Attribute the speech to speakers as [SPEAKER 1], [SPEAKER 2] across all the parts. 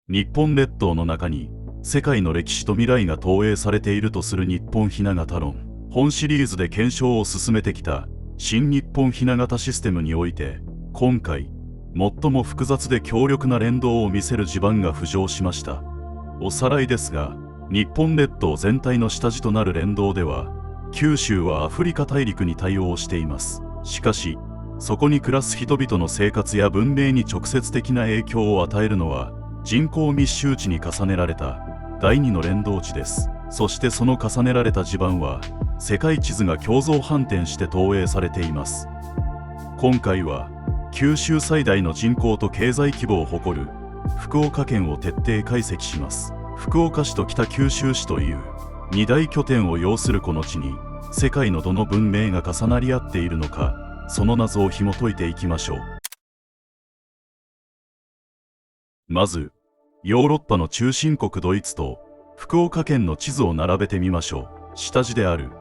[SPEAKER 1] 日本列島の中に世界の歴史と未来が投影されているとする日本ひな形論。本シリーズで検証を進めてきた新日本ひな形システムにおいて、今回最も複雑で強力な連動を見せる地盤が浮上しました。おさらいですが、日本列島全体の下地となる連動では、九州はアフリカ大陸に対応しています。しかし、そこに暮らす人々の生活や文明に直接的な影響を与えるのは、人口密集地に重ねられた第二の連動地です。そしてその重ねられた地盤は、世界地図が共造反転して投影されています。今回は、九州最大の人口と経済規模を誇る福岡県を徹底解析します。福岡市と北九州市という二大拠点を要するこの地に、世界のどの文明が重なり合っているのか、その謎を紐解いていきましょう。まず、ヨーロッパの中心国ドイツと福岡県の地図を並べてみましょう。下地である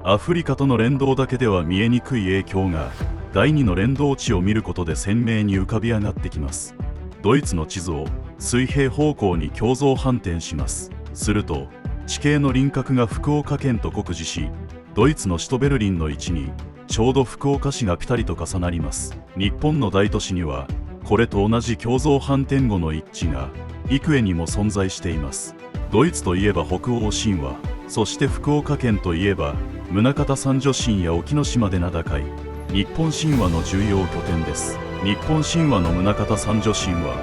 [SPEAKER 1] アフリカとの連動だけでは見えにくい影響が、第二の連動地を見ることで鮮明に浮かび上がってきます。ドイツの地図を水平方向に共造反転します。すると、地形の輪郭が福岡県と酷似し、ドイツの首都ベルリンの位置にちょうど福岡市がピタリと重なります。日本の大都市には、これと同じ共造反転後の一致が幾重にも存在しています。ドイツといえば北欧神話、そして福岡県といえば宗像三女神や沖ノ島で名高い日本神話の重要拠点です。日本神話の宗像三女神は、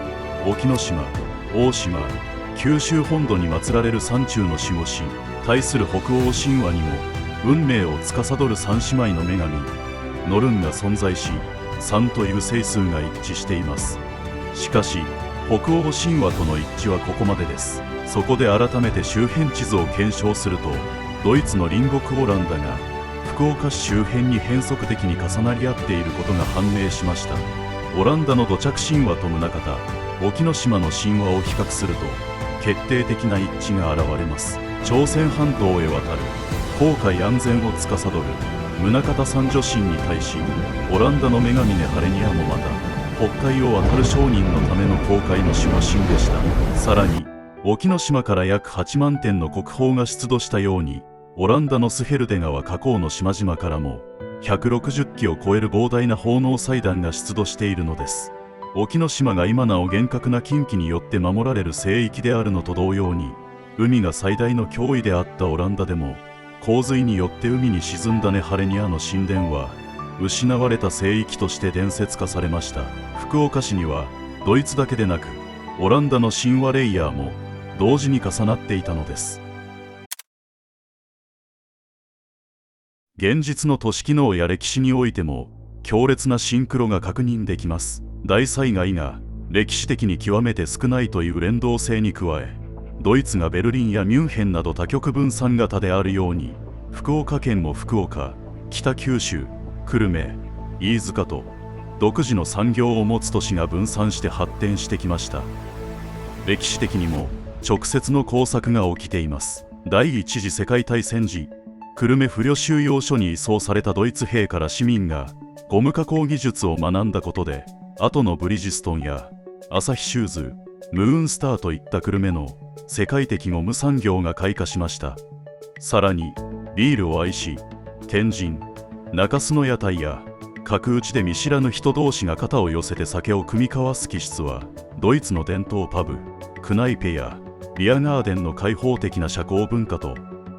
[SPEAKER 1] 沖ノ島、大島、九州本土に祀られる山中の守護神、対する北欧神話にも運命を司る三姉妹の女神ノルンが存在し、3という整数が一致しています。しかし、北欧神話との一致はここまでです。そこで改めて周辺地図を検証すると、ドイツの隣国オランダが福岡市周辺に変則的に重なり合っていることが判明しました。オランダの土着神話と宗像、沖ノ島の神話を比較すると、決定的な一致が現れます。朝鮮半島へ渡る航海安全を司る宗像三女神に対し、オランダの女神ネハレニアもまた北海を渡る商人のための航海の守護神でした。さらに、沖ノ島から約8万点の国宝が出土したように、オランダのスヘルデ川河口の島々からも160基を超える膨大な奉納祭壇が出土しているのです。沖ノ島が今なお厳格な禁忌によって守られる聖域であるのと同様に、海が最大の脅威であったオランダでも、洪水によって海に沈んだネハレニアの神殿は失われた聖域として伝説化されました。福岡市にはドイツだけでなく、オランダの神話レイヤーも同時に重なっていたのです。現実の都市機能や歴史においても強烈なシンクロが確認できます。大災害が歴史的に極めて少ないという連動性に加え、ドイツがベルリンやミュンヘンなど多極分散型であるように、福岡県も福岡、北九州、久留米、飯塚と独自の産業を持つ都市が分散して発展してきました。歴史的にも直接の工作が起きています。第一次世界大戦時、久留米不慮収容所に移送されたドイツ兵から市民がゴム加工技術を学んだことで、後のブリヂストンやアサヒシューズ、ムーンスターといった久留米の世界的ゴム産業が開花しました。さらにビールを愛し、天神、中洲の屋台や角打ちで見知らぬ人同士が肩を寄せて酒を酌み交わす気質は、ドイツの伝統パブ、クナイペやビアガーデンの開放的な社交文化と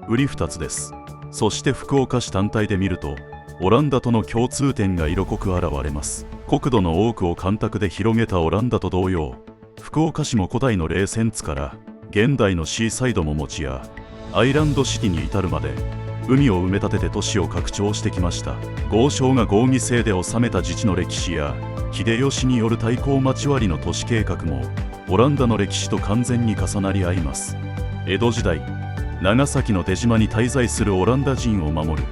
[SPEAKER 1] 売り二つです。そして福岡市単体で見ると、オランダとの共通点が色濃く現れます。国土の多くを干拓で広げたオランダと同様、福岡市も古代の冷戦地から現代のシーサイドも持ちやアイランドシティに至るまで、海を埋め立てて都市を拡張してきました。豪商が合議制で治めた自治の歴史や秀吉による対抗町割の都市計画もオランダの歴史と完全に重なり合います。江戸時代、長崎の出島に滞在するオランダ人を守る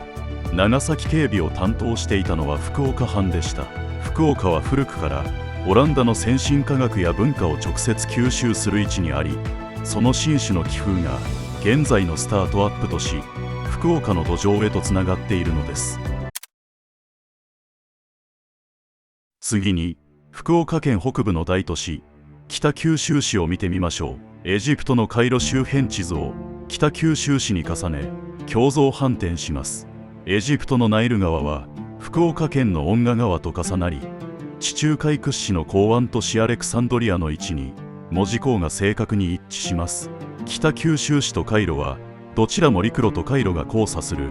[SPEAKER 1] 長崎警備を担当していたのは福岡藩でした。福岡は古くからオランダの先進科学や文化を直接吸収する位置にあり、その紳士の気風が現在のスタートアップとし、福岡の土壌へとつながっているのです。次に福岡県北部の大都市北九州市を見てみましょう。エジプトのカイロ周辺地図を北九州市に重ね共造反転します。エジプトのナイル川は福岡県の恩賀川と重なり、地中海屈指の港湾都市アレクサンドリアの位置に門司港が正確に一致します。北九州市とカイロはどちらも陸路と海路が交差する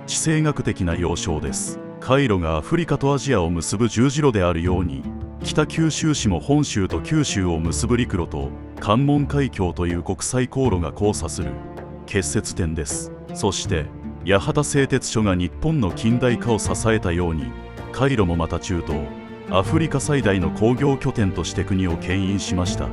[SPEAKER 1] 地政学的な要衝です。カイロがアフリカとアジアを結ぶ十字路であるように、北九州市も本州と九州を結ぶ陸路と関門海峡という国際航路が交差する結節点です。そして八幡製鉄所が日本の近代化を支えたように、カイロもまた中東アフリカ最大の工業拠点として国を牽引しました。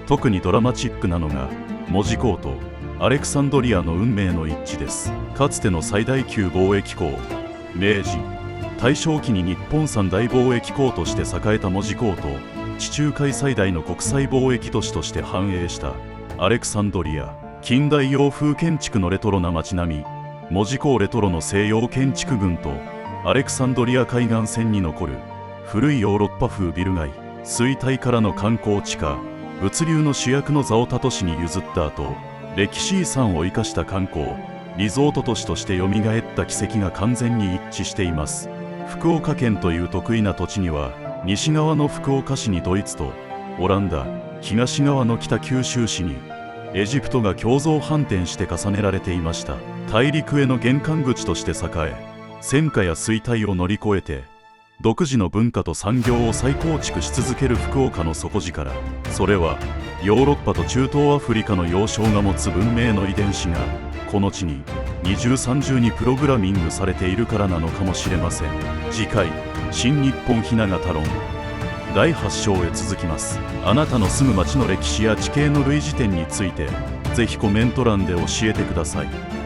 [SPEAKER 1] 特にドラマチックなのが門司港とアレクサンドリアの運命の一致です。かつての最大級貿易港、明治大正期に日本三大貿易港として栄えた門司港と、地中海最大の国際貿易都市として繁栄したアレクサンドリア。近代洋風建築のレトロな街並み、門司港レトロの西洋建築群と、アレクサンドリア海岸線に残る古いヨーロッパ風ビル街、衰退からの観光地化、物流の主役の座を他都市に譲った後、歴史遺産を生かした観光リゾート都市としてよみがえった軌跡が完全に一致しています。福岡県という得意な土地には、西側の福岡市にドイツとオランダ、東側の北九州市にエジプトが共造反転して重ねられていました。大陸への玄関口として栄え、戦火や衰退を乗り越えて独自の文化と産業を再構築し続ける福岡の底力、それはヨーロッパと中東アフリカの要衝が持つ文明の遺伝子がこの地に二重三重にプログラミングされているからなのかもしれません。次回、新日本ひな形論第8章へ続きます。あなたの住む町の歴史や地形の類似点についてぜひコメント欄で教えてください。